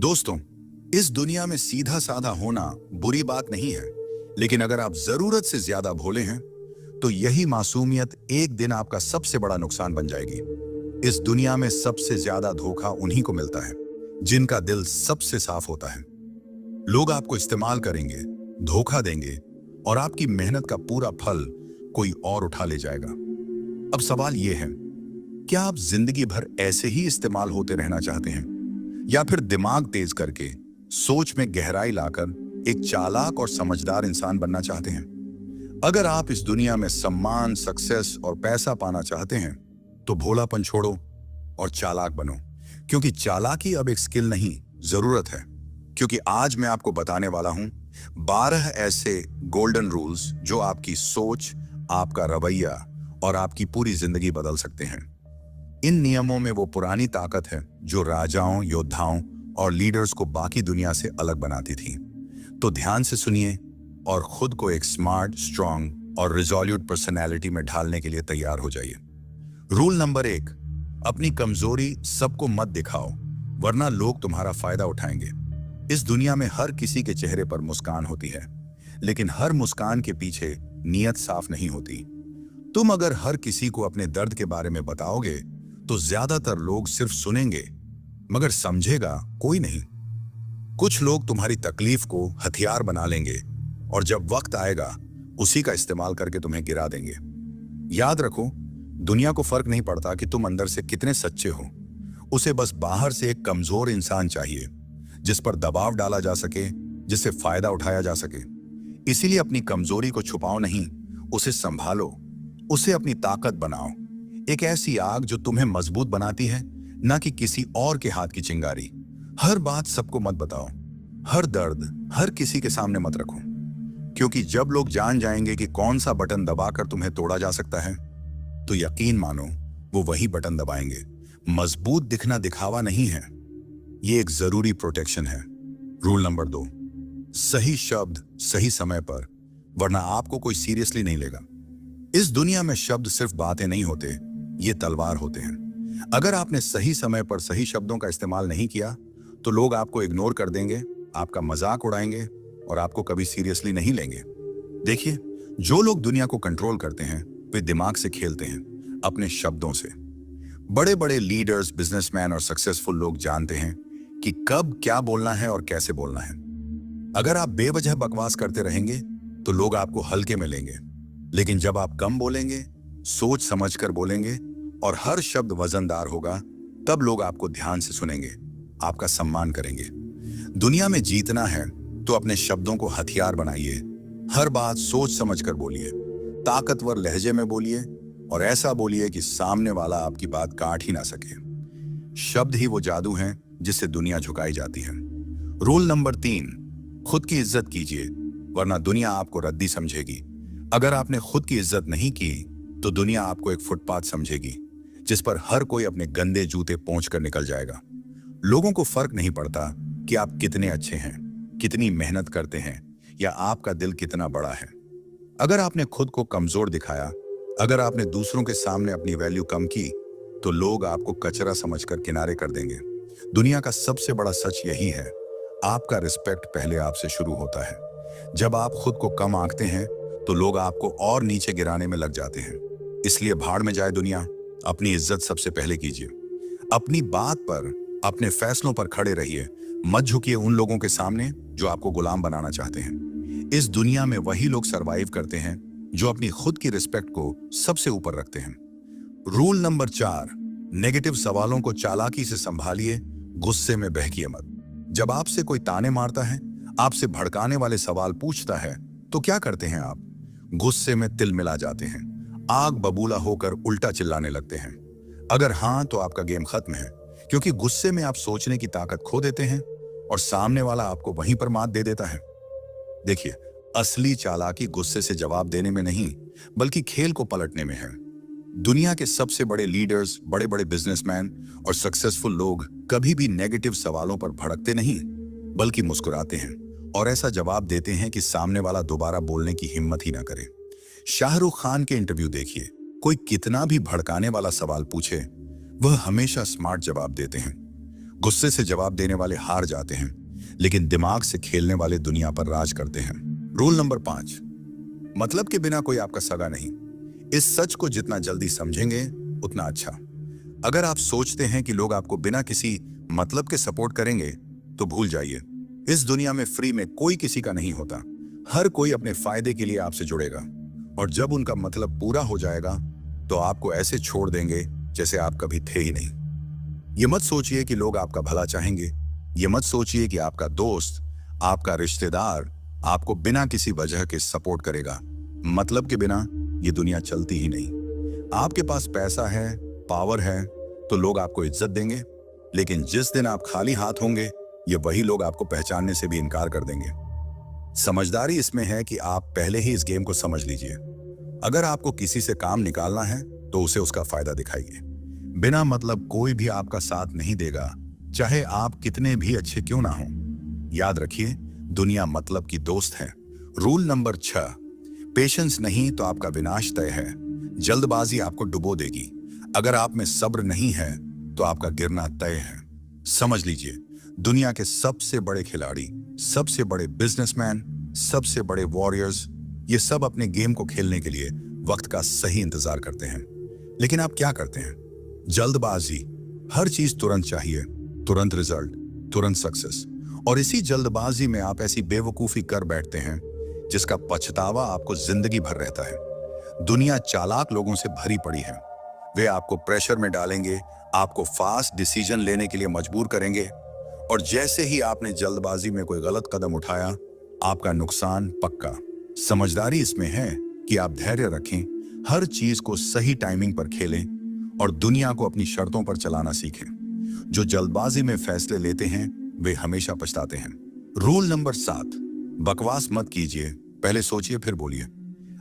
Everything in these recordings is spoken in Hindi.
दोस्तों, इस दुनिया में सीधा साधा होना बुरी बात नहीं है, लेकिन अगर आप जरूरत से ज्यादा भोले हैं तो यही मासूमियत एक दिन आपका सबसे बड़ा नुकसान बन जाएगी। इस दुनिया में सबसे ज्यादा धोखा उन्हीं को मिलता है जिनका दिल सबसे साफ होता है। लोग आपको इस्तेमाल करेंगे, धोखा देंगे और आपकी मेहनत का पूरा फल कोई और उठा ले जाएगा। अब सवाल यह है, क्या आप जिंदगी भर ऐसे ही इस्तेमाल होते रहना चाहते हैं या फिर दिमाग तेज करके सोच में गहराई लाकर एक चालाक और समझदार इंसान बनना चाहते हैं? अगर आप इस दुनिया में सम्मान, सक्सेस और पैसा पाना चाहते हैं तो भोलापन छोड़ो और चालाक बनो, क्योंकि चालाकी अब एक स्किल नहीं, जरूरत है। क्योंकि आज मैं आपको बताने वाला हूं 12 ऐसे गोल्डन रूल्स जो आपकी सोच, आपका रवैया और आपकी पूरी जिंदगी बदल सकते हैं। इन नियमों में वो पुरानी ताकत है जो राजाओं, योद्धाओं और लीडर्स को बाकी दुनिया से अलग बनाती थी। तो ध्यान से सुनिए और खुद को एक स्मार्ट, स्ट्रांग और रिजोल्यूट पर्सनैलिटी में ढालने के लिए तैयार हो जाइए। रूल नंबर 1, अपनी कमजोरी सबको मत दिखाओ, वरना लोग तुम्हारा फायदा उठाएंगे। इस दुनिया में हर किसी के चेहरे पर मुस्कान होती है, लेकिन हर मुस्कान के पीछे नीयत साफ नहीं होती। तुम अगर हर किसी को अपने दर्द के बारे में बताओगे तो ज्यादातर लोग सिर्फ सुनेंगे, मगर समझेगा कोई नहीं। कुछ लोग तुम्हारी तकलीफ को हथियार बना लेंगे और जब वक्त आएगा उसी का इस्तेमाल करके तुम्हें गिरा देंगे। याद रखो, दुनिया को फर्क नहीं पड़ता कि तुम अंदर से कितने सच्चे हो। उसे बस बाहर से एक कमजोर इंसान चाहिए जिस पर दबाव डाला जा सके, जिससे फायदा उठाया जा सके। इसीलिए अपनी कमजोरी को छुपाओ नहीं, उसे संभालो, उसे अपनी ताकत बनाओ। एक ऐसी आग जो तुम्हें मजबूत बनाती है, ना कि किसी और के हाथ की चिंगारी। हर बात सबको मत बताओ, हर दर्द हर किसी के सामने मत रखो, क्योंकि जब लोग जान जाएंगे कि कौन सा बटन दबाकर तुम्हें तोड़ा जा सकता है, तो यकीन मानो वो वही बटन दबाएंगे। मजबूत दिखना दिखावा नहीं है, ये एक जरूरी प्रोटेक्शन है। रूल नंबर 2, सही शब्द सही समय पर, वरना आपको कोई सीरियसली नहीं लेगा। इस दुनिया में शब्द सिर्फ बातें नहीं होते, ये तलवार होते हैं। अगर आपने सही समय पर सही शब्दों का इस्तेमाल नहीं किया तो लोग आपको इग्नोर कर देंगे, आपका मजाक उड़ाएंगे और आपको कभी सीरियसली नहीं लेंगे। देखिए, जो लोग दुनिया को कंट्रोल करते हैं वे दिमाग से खेलते हैं, अपने शब्दों से। बड़े बड़े लीडर्स, बिजनेसमैन और सक्सेसफुल लोग जानते हैं कि कब क्या बोलना है और कैसे बोलना है। अगर आप बेवजह बकवास करते रहेंगे तो लोग आपको हल्के में लेंगे, लेकिन जब आप कम बोलेंगे, सोच समझकर बोलेंगे और हर शब्द वजनदार होगा, तब लोग आपको ध्यान से सुनेंगे, आपका सम्मान करेंगे। दुनिया में जीतना है तो अपने शब्दों को हथियार बनाइए। हर बात सोच समझकर बोलिए, ताकतवर लहजे में बोलिए और ऐसा बोलिए कि सामने वाला आपकी बात काट ही ना सके। शब्द ही वो जादू है जिससे दुनिया झुकाई जाती है। रूल नंबर 3, खुद की इज्जत कीजिए, वरना दुनिया आपको रद्दी समझेगी। अगर आपने खुद की इज्जत नहीं की तो दुनिया आपको एक फुटपाथ समझेगी जिस पर हर कोई अपने गंदे जूते पोंछ कर निकल जाएगा। लोगों को फर्क नहीं पड़ता कि आप कितने अच्छे हैं, कितनी मेहनत करते हैं या आपका दिल कितना बड़ा है। अगर आपने खुद को कमजोर दिखाया, अगर आपने दूसरों के सामने अपनी वैल्यू कम की, तो लोग आपको कचरा समझकर किनारे कर देंगे। दुनिया का सबसे बड़ा सच यही है, आपका रिस्पेक्ट पहले आपसे शुरू होता है। जब आप खुद को कम आंकते हैं तो लोग आपको और नीचे गिराने में लग जाते हैं। इसलिए भाड़ में जाए दुनिया, अपनी इज्जत सबसे पहले कीजिए। अपनी बात पर, अपने फैसलों पर खड़े रहिए। मत झुकिए उन लोगों के सामने जो आपको गुलाम बनाना चाहते हैं। इस दुनिया में वही लोग सरवाइव करते हैं जो अपनी खुद की रिस्पेक्ट को सबसे ऊपर रखते हैं। रूल नंबर 4, नेगेटिव सवालों को चालाकी से संभालिए, गुस्से में बहकिए मत। जब आपसे कोई ताने मारता है, आपसे भड़काने वाले सवाल पूछता है, तो क्या करते हैं आप? गुस्से में तिल मिला जाते हैं, आग बबूला होकर उल्टा चिल्लाने लगते हैं। अगर हाँ, तो आपका गेम खत्म है, क्योंकि गुस्से में आप सोचने की ताकत खो देते हैं और सामने वाला आपको वहीं पर मात दे देता है। देखिए, असली चालाकी गुस्से से जवाब देने में नहीं, बल्कि खेल को पलटने में है। दुनिया के सबसे बड़े लीडर्स, बड़े बड़े बिजनेसमैन और सक्सेसफुल लोग कभी भी नेगेटिव सवालों पर भड़कते नहीं, बल्कि मुस्कुराते हैं और ऐसा जवाब देते हैं कि सामने वाला दोबारा बोलने की हिम्मत ही ना करे। शाहरुख खान के इंटरव्यू देखिए, कोई कितना भी भड़काने वाला सवाल पूछे, वह हमेशा स्मार्ट जवाब देते हैं। गुस्से से जवाब देने वाले हार जाते हैं, लेकिन दिमाग से खेलने वाले दुनिया पर राज करते हैं। रूल नंबर 5, मतलब के बिना कोई आपका सगा नहीं। इस सच को जितना जल्दी समझेंगे उतना अच्छा। अगर आप सोचते हैं कि लोग आपको बिना किसी मतलब के सपोर्ट करेंगे तो भूल जाइए। इस दुनिया में फ्री में कोई किसी का नहीं होता। हर कोई अपने फायदे के लिए आपसे जुड़ेगा, और जब उनका मतलब पूरा हो जाएगा तो आपको ऐसे छोड़ देंगे जैसे आप कभी थे ही नहीं। ये मत सोचिए कि लोग आपका भला चाहेंगे। ये मत सोचिए कि आपका दोस्त, आपका रिश्तेदार आपको बिना किसी वजह के सपोर्ट करेगा। मतलब के बिना ये दुनिया चलती ही नहीं। आपके पास पैसा है, पावर है, तो लोग आपको इज्जत देंगे, लेकिन जिस दिन आप खाली हाथ होंगे ये वही लोग आपको पहचानने से भी इनकार कर देंगे। समझदारी इसमें है कि आप पहले ही इस गेम को समझ लीजिए। अगर आपको किसी से काम निकालना है तो उसे उसका फायदा दिखाइए। बिना मतलब कोई भी आपका साथ नहीं देगा, चाहे आप कितने भी अच्छे क्यों ना हो। याद रखिए, दुनिया मतलब की दोस्त है। रूल नंबर 6, पेशेंस नहीं तो आपका विनाश तय है। जल्दबाजी आपको डुबो देगी। अगर आप में सब्र नहीं है तो आपका गिरना तय है। समझ लीजिए, दुनिया के सबसे बड़े खिलाड़ी, सबसे बड़े बिजनेसमैन, सबसे बड़े वॉरियर्स, ये सब अपने गेम को खेलने के लिए वक्त का सही इंतजार करते हैं। लेकिन आप क्या करते हैं? जल्दबाजी। हर चीज तुरंत चाहिए, तुरंत रिजल्ट, तुरंत सक्सेस। और इसी जल्दबाजी में आप ऐसी बेवकूफी कर बैठते हैं जिसका पछतावा आपको जिंदगी भर रहता है। दुनिया चालाक लोगों से भरी पड़ी है। वे आपको प्रेशर में डालेंगे, आपको फास्ट डिसीजन लेने के लिए मजबूर करेंगे, और जैसे ही आपने जल्दबाजी में कोई गलत कदम उठाया, आपका नुकसान पक्का। समझदारी इसमें है कि आप धैर्य रखें, हर चीज को सही टाइमिंग पर खेलें और दुनिया को अपनी शर्तों पर चलाना सीखें। जो जल्दबाजी में फैसले लेते हैं वे हमेशा पछताते हैं। रूल नंबर 7, बकवास मत कीजिए, पहले सोचिए फिर बोलिए।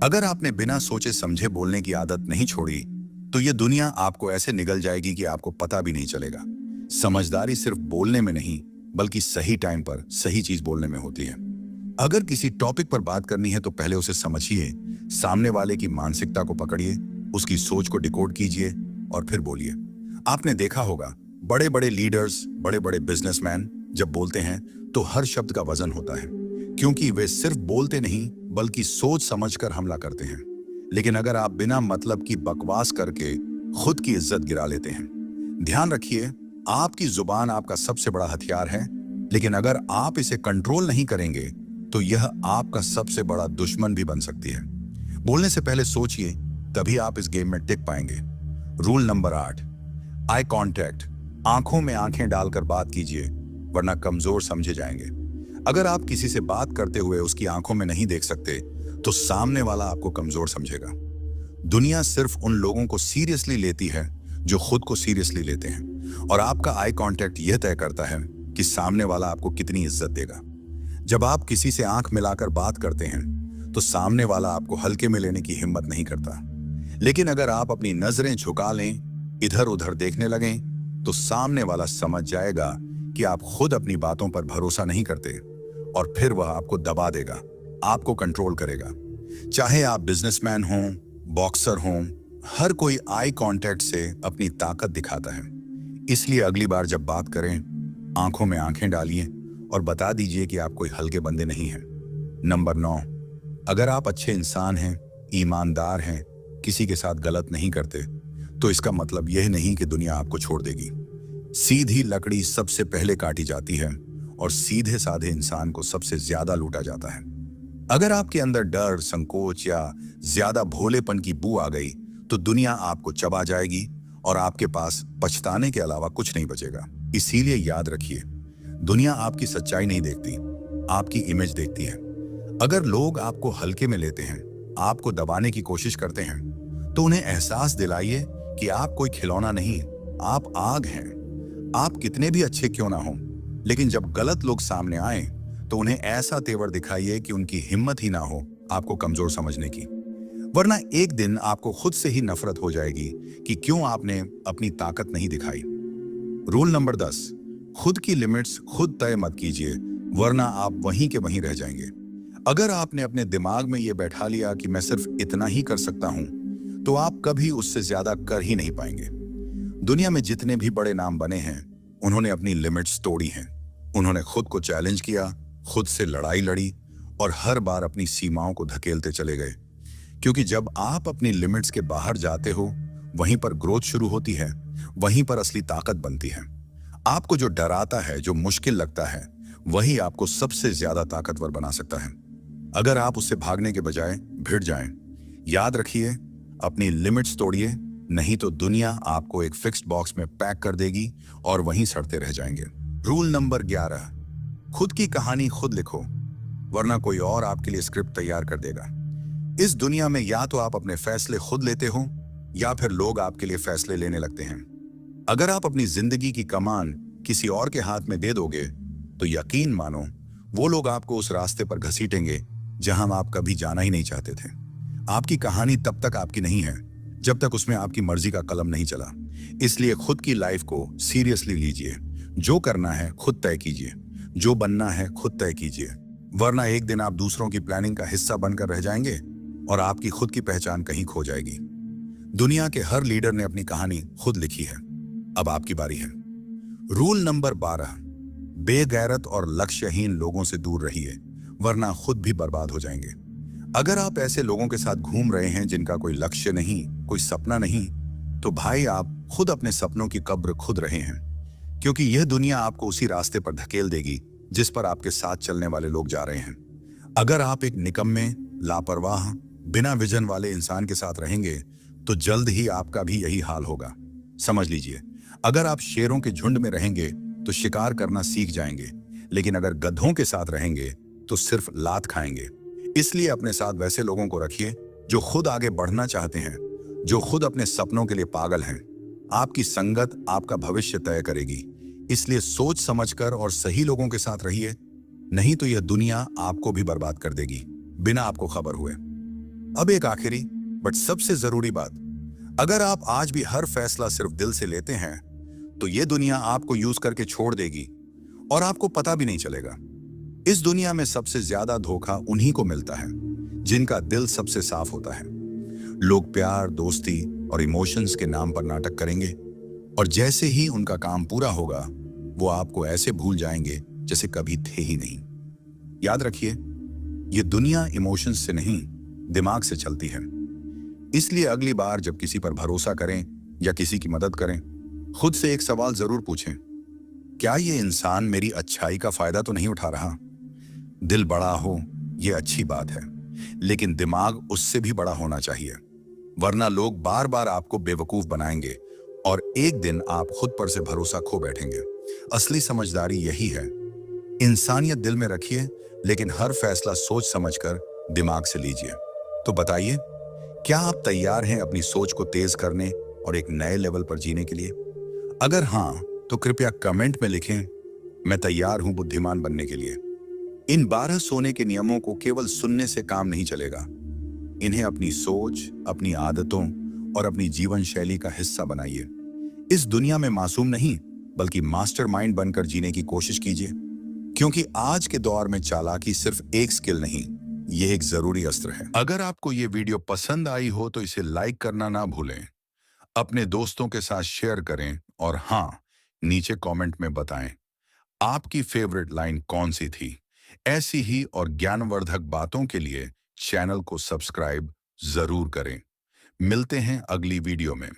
अगर आपने बिना सोचे समझे बोलने की आदत नहीं छोड़ी तो ये दुनिया आपको ऐसे निगल जाएगी कि आपको पता भी नहीं चलेगा। समझदारी सिर्फ बोलने में नहीं बल्कि सही टाइम पर सही चीज बोलने में होती है। अगर किसी टॉपिक पर बात करनी है तो पहले उसे समझिए, सामने वाले की मानसिकता को पकड़िए, उसकी सोच को डिकोड कीजिए और फिर बोलिए। आपने देखा होगा, बड़े बड़े लीडर्स, बड़े बड़े बिजनेसमैन जब बोलते हैं तो हर शब्द का वजन होता है, क्योंकि वे सिर्फ बोलते नहीं बल्कि सोच समझकर हमला करते हैं। लेकिन अगर आप बिना मतलब की बकवास करके खुद की इज्जत गिरा लेते हैं। ध्यान रखिए, आपकी जुबान आपका सबसे बड़ा हथियार है, लेकिन अगर आप इसे कंट्रोल नहीं करेंगे तो यह आपका सबसे बड़ा दुश्मन भी बन सकती है। बोलने से पहले सोचिए, तभी आप इस गेम में टिक पाएंगे। Rule number 8, eye contact. आंखों में आंखें डालकर बात कीजिए, वरना कमजोर समझे जाएंगे। अगर आप किसी से बात करते हुए उसकी आंखों में नहीं देख सकते तो सामने वाला आपको कमजोर समझेगा। दुनिया सिर्फ उन लोगों को सीरियसली लेती है जो खुद को सीरियसली लेते हैं, और आपका आई कांटेक्ट यह तय करता है कि सामने वाला आपको कितनी इज्जत देगा। जब आप किसी से आंख मिलाकर बात करते हैं तो सामने वाला आपको हल्के में लेने की हिम्मत नहीं करता, लेकिन अगर आप अपनी नजरें झुका लें, इधर उधर देखने लगें, तो सामने वाला समझ जाएगा कि आप खुद अपनी बातों पर भरोसा नहीं करते, और फिर वह आपको दबा देगा, आपको कंट्रोल करेगा। चाहे आप बिजनेसमैन हों, बॉक्सर हों, हर कोई आई कांटेक्ट से अपनी ताकत दिखाता है। इसलिए अगली बार जब बात करें, आंखों में आंखें डालिए और बता दीजिए कि आप कोई हल्के बंदे नहीं हैं। नंबर 9, अगर आप अच्छे इंसान हैं, ईमानदार हैं, किसी के साथ गलत नहीं करते, तो इसका मतलब यह नहीं कि दुनिया आपको छोड़ देगी। सीधी लकड़ी सबसे पहले काटी जाती है और सीधे साधे इंसान को सबसे ज्यादा लूटा जाता है। अगर आपके अंदर डर, संकोच या ज्यादा भोलेपन की बू आ गई तो दुनिया आपको चबा जाएगी और आपके पास पछताने के अलावा कुछ नहीं बचेगा। इसीलिए याद रखिए, दुनिया आपकी सच्चाई नहीं देखती, आपकी इमेज देखती है। अगर लोग आपको हल्के में लेते हैं, आपको दबाने की कोशिश करते हैं, तो उन्हें एहसास दिलाइए कि आप कोई खिलौना नहीं, आप आग हैं। आप कितने भी अच्छे क्यों ना हो, लेकिन जब गलत लोग सामने आए तो उन्हें ऐसा तेवर दिखाइए कि उनकी हिम्मत ही ना हो आपको कमजोर समझने की, वरना एक दिन आपको खुद से ही नफरत हो जाएगी कि क्यों आपने अपनी ताकत नहीं दिखाई। रूल नंबर 10, खुद की लिमिट्स खुद तय मत कीजिए, वरना आप वहीं के वहीं रह जाएंगे। अगर आपने अपने दिमाग में यह बैठा लिया कि मैं सिर्फ इतना ही कर सकता हूं, तो आप कभी उससे ज्यादा कर ही नहीं पाएंगे। दुनिया में जितने भी बड़े नाम बने हैं उन्होंने अपनी लिमिट्स तोड़ी हैं। उन्होंने खुद को चैलेंज किया, खुद से लड़ाई लड़ी और हर बार अपनी सीमाओं को धकेलते चले गए। क्योंकि जब आप अपनी लिमिट्स के बाहर जाते हो, वहीं पर ग्रोथ शुरू होती है, वहीं पर असली ताकत बनती है। आपको जो डराता है, जो मुश्किल लगता है, वही आपको सबसे ज्यादा ताकतवर बना सकता है। अगर आप उससे भागने के बजाय भिड़ जाएं, याद रखिए, अपनी लिमिट्स तोड़िए, नहीं तो दुनिया आपको एक फिक्स्ड बॉक्स में पैक कर देगी और वहीं सड़ते रह जाएंगे। रूल नंबर 11, खुद की कहानी खुद लिखो, वरना कोई और आपके लिए स्क्रिप्ट तैयार कर देगा। इस दुनिया में या तो आप अपने फैसले खुद लेते हो या फिर लोग आपके लिए फैसले लेने लगते हैं। अगर आप अपनी जिंदगी की कमान किसी और के हाथ में दे दोगे, तो यकीन मानो वो लोग आपको उस रास्ते पर घसीटेंगे जहां आप कभी जाना ही नहीं चाहते थे। आपकी कहानी तब तक आपकी नहीं है जब तक उसमें आपकी मर्जी का कलम नहीं चला। इसलिए खुद की लाइफ को सीरियसली लीजिए। जो करना है खुद तय कीजिए, जो बनना है खुद तय कीजिए, वरना एक दिन आप दूसरों की प्लानिंग का हिस्सा बनकर रह जाएंगे और आपकी खुद की पहचान कहीं खो जाएगी। दुनिया के हर लीडर ने अपनी कहानी खुद लिखी है। अब आपकी बारी है। रूल नंबर 12, बेगैरत और लक्ष्यहीन लोगों से दूर रहिए, वरना खुद भी बर्बाद हो जाएंगे। अगर आप ऐसे लोगों के साथ घूम रहे हैं जिनका कोई लक्ष्य नहीं, कोई सपना नहीं, तो भाई आप खुद अपने सपनों की कब्र खुद रहे हैं। क्योंकि यह दुनिया आपको उसी रास्ते पर धकेल देगी जिस पर आपके साथ चलने वाले लोग जा रहे हैं। अगर आप एक निकम्मे, लापरवाह, बिना विजन वाले इंसान के साथ रहेंगे, तो जल्द ही आपका भी यही हाल होगा। समझ लीजिए, अगर आप शेरों के झुंड में रहेंगे तो शिकार करना सीख जाएंगे, लेकिन अगर गधों के साथ रहेंगे तो सिर्फ लात खाएंगे। इसलिए अपने साथ वैसे लोगों को रखिए जो खुद आगे बढ़ना चाहते हैं, जो खुद अपने सपनों के लिए पागल हैं। आपकी संगत आपका भविष्य तय करेगी, इसलिए सोच समझकर और सही लोगों के साथ रहिए, नहीं तो यह दुनिया आपको भी बर्बाद कर देगी बिना आपको खबर हुए। अब एक आखिरी बट सबसे जरूरी बात, अगर आप आज भी हर फैसला सिर्फ दिल से लेते हैं, तो यह दुनिया आपको यूज करके छोड़ देगी और आपको पता भी नहीं चलेगा। इस दुनिया में सबसे ज्यादा धोखा उन्हीं को मिलता है जिनका दिल सबसे साफ होता है। लोग प्यार, दोस्ती और इमोशंस के नाम पर नाटक करेंगे और जैसे ही उनका काम पूरा होगा, वो आपको ऐसे भूल जाएंगे जैसे कभी थे ही नहीं। याद रखिए, ये दुनिया इमोशंस से नहीं, दिमाग से चलती है। इसलिए अगली बार जब किसी पर भरोसा करें या किसी की मदद करें, खुद से एक सवाल जरूर पूछें, क्या ये इंसान मेरी अच्छाई का फायदा तो नहीं उठा रहा? दिल बड़ा हो ये अच्छी बात है, लेकिन दिमाग उससे भी बड़ा होना चाहिए, वरना लोग बार बार आपको बेवकूफ बनाएंगे और एक दिन आप खुद पर से भरोसा खो बैठेंगे। असली समझदारी यही है, इंसानियत दिल में रखिए, लेकिन हर फैसला सोच समझकर दिमाग से लीजिए। तो बताइए, क्या आप तैयार हैं अपनी सोच को तेज करने और एक नए लेवल पर जीने के लिए? अगर हाँ, तो कृपया कमेंट में लिखें, मैं तैयार हूं बुद्धिमान बनने के लिए। इन 12 सोने के नियमों को केवल सुनने से काम नहीं चलेगा। इन्हें अपनी सोच, अपनी आदतों और अपनी जीवन शैली का हिस्सा बनाइए। इस दुनिया में मासूम नहीं, बल्कि मास्टरमाइंड बनकर जीने की कोशिश कीजिए, क्योंकि आज के दौर में चालाकी सिर्फ एक स्किल नहीं, यह एक जरूरी अस्त्र है। अगर आपको यह वीडियो पसंद आई हो तो इसे लाइक करना ना भूलें, अपने दोस्तों के साथ शेयर करें और हाँ, नीचे कमेंट में बताएं आपकी फेवरेट लाइन कौन सी थी। ऐसी ही और ज्ञानवर्धक बातों के लिए चैनल को सब्सक्राइब जरूर करें। मिलते हैं अगली वीडियो में।